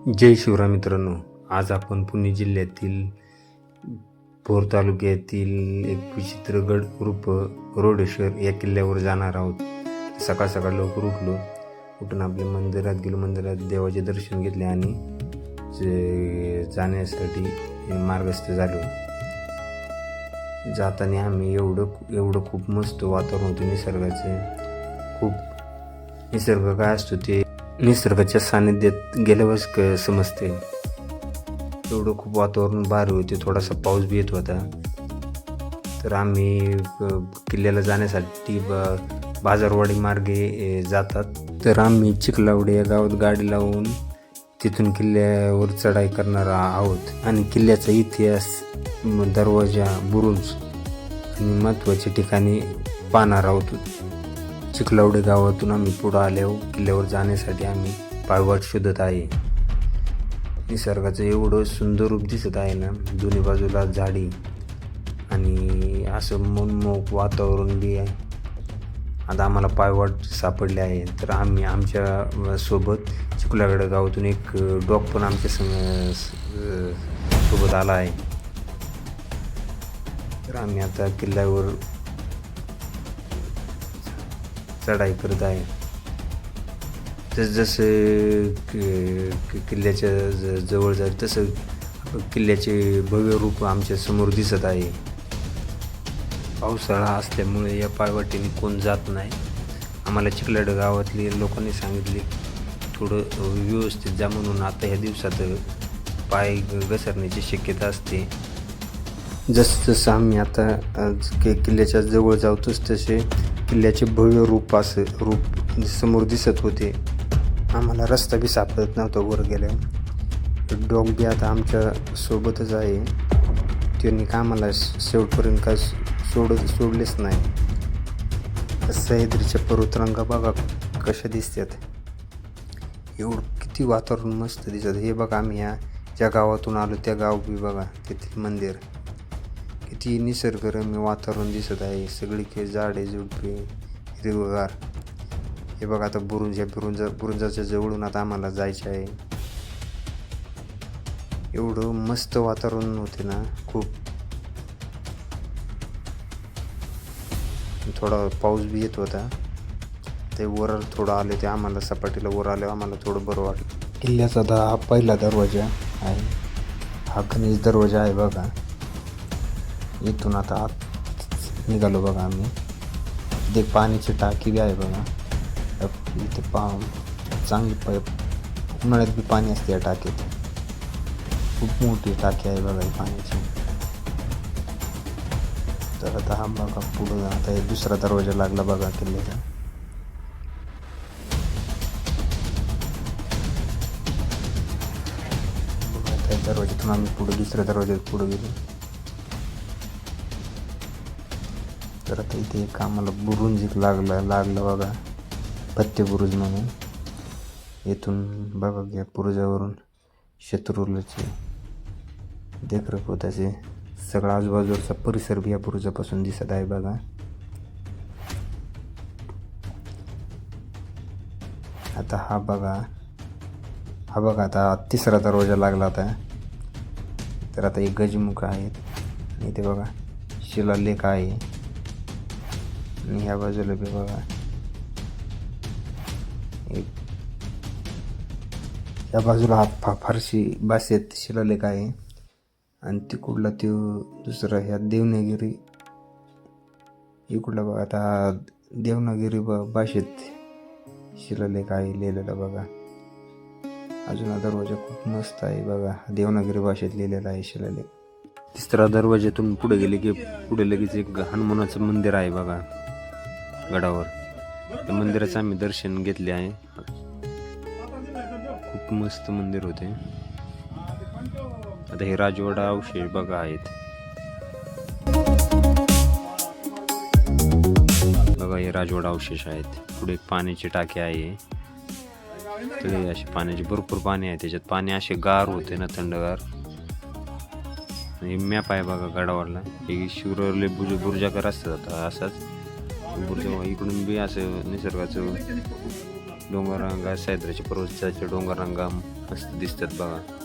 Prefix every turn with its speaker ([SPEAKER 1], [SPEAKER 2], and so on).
[SPEAKER 1] जय शिवराय मित्रांनो. आज आपण पुणे जिल्ह्यातील भोर तालुक्यातील एक विचित्रगड उर्फ रोडेश्वर या किल्ल्यावर जाणार आहोत. सकाळ सकाळ लवकर उठून आपल्या मंदिरात गेलो. मंदिरात देवाचे दर्शन घेतले आणि जाण्यासाठी मार्गस्थ झालो. जाताना आम्ही एवढं खूप मस्त वातावरण होतं निसर्गाचं. खूप निसर्ग काय असतो ते निसर्गाच्या सानिध्यात गेल्यावरच समजते. एवढं खूप वातावरण भारी होते. थोडासा पाऊस बी येत होता. तर आम्ही किल्ल्याला जाण्यासाठी बाजारवाडी मार्गे जातात. तर आम्ही चिखलावडे या गावात गाडी लावून तिथून किल्ल्यावर चढाई करणार आहोत आणि किल्ल्याचा इतिहास, दरवाजा, बुरुज आणि महत्त्वाच्या ठिकाणी पाहणार आहोत. चिखलावडे गावातून आम्ही पुढं आल्यावर किल्ल्यावर जाण्यासाठी आम्ही पायवाट शोधत आहे. निसर्गाचं एवढं सुंदर रूप दिसत आहे ना, दोन्ही बाजूला झाडी आणि असं मनमोहक वातावरण बी आहे. आता आम्हाला पायवाट सापडले आहे. तर आम्ही आमच्या सोबत चिखलावडे गावातून एक डॉग पण आमच्या सोबत आला आहे. तर आम्ही आता किल्ल्यावर चढाई करत आहे. जसं किल्ल्याच्या जवळ जाईल तसं किल्ल्याचे भव्य रूप आमच्या समोर दिसत आहे. पावसाळा असल्यामुळे या पायवाटेने कोण जात नाही. आम्हाला चिखलावडे गावातले लोकांनी सांगितले थोडं व्यवस्थित जा म्हणून. आता ह्या दिवसात पाय घसरण्याची शक्यता असते. जसं आम्ही आता किल्ल्याच्या जवळ जाऊ तसे किल्ल्याचे भव्य रूप समोर दिसत होते. आम्हाला रस्ता बी सापडत नव्हता वर गेल्यावर. डॉग बी आता आमच्या सोबतच आहे. त्यांनी का आम्हाला शेवटपर्यंत काय सोडलेच नाही. सह्याद्रीच्या पर्वतरांगा बघा कशा दिसतात. एवढं किती वातावरण मस्त दिसत. हे बघा आम्ही ज्या गावातून आलो त्या गाव बी बघा, तेथील मंदिर. किती निसर्गरम्य वातावरण दिसत आहे. सगळीकडे झाडे झुडपे हिरवगार. हे बघा आता बुरुजाच्या जवळून आता आम्हाला जायचे आहे. एवढं मस्त वातावरण होते ना खूप. थोडा पाऊस बी येत होता. ते वर थोडं आले ते आम्हाला सपाटीला वर आल्यावर आम्हाला थोडं बरं वाटलं. किल्ल्याचा आता हा पहिला दरवाजा आहे. हा गणेश दरवाजा आहे बघा. इथून आता आत निघालो बघा आम्ही. इथे पाण्याची टाकी बी आहे बघा. इथे चांगली उन्हाळ्यात बी पाणी असते या टाकीत. खूप मोठी टाकी आहे बघा ही पाण्याची. तर आता हा बघा पुढं आता हे दुसरा दरवाजा लागला बघा किल्ल्याचा. बघा त्या दरवाज्यातून आम्ही पुढे दुसऱ्या दरवाज्यात पुढे गेलो. तर आता इथे एक आम्हाला बुरुज लागलं बघा, पत्ते बुरुज म्हणून. इथून बघा या बुरुजावरून शत्रुलाचे देखरेख होत असे. सगळा आजूबाजूचा परिसर बी या बुरुजापासून दिसत आहे बघा. आता हा बघा आता तिसरा दरवाजा लागला आता. तर आता एक गजमुख आहेत आणि इथे बघा शिलालेख आहे. आणि ह्या बाजूला बी बघा या बाजूला हा फारसी भाषेत शिलालेख आहे. आणि तिकडला तो दुसरा ह्या देवनागरी इकडला बघा. आता देवनागरी भाषेत शिलालेख आहे लिहिलेला बघा. अजून हा दरवाजा खूप मस्त आहे बघा. देवनागरी भाषेत लिहिलेला आहे शिलालेख. तिसरा दरवाज्यातून पुढे गेले की पुढे लगेच एक हनुमानाचं मंदिर आहे बघा गडावर. त्या मंदिराचं आम्ही दर्शन घेतले आहे. खूप मस्त मंदिर होते. आता हे राजवाडा अवशेष बघा आहेत बघा. हे राजवाडा अवशेष आहेत. पुढे एक पाण्याची टाकी आहे. तळे असे पाण्याचे भरपूर पाणी आहे. त्याच्यात पाणी असे गार होते ना, थंडगार. हे मॅप आहे बघा गडावरला. हे शिवरले बुरुजाकर असतात. असाच बुरुज इकडून बी असं निसर्गाचं डोंगररांगा, सह्याद्रीच्या पर्वताच्या डोंगररांगा मस्त दिसतात बघा.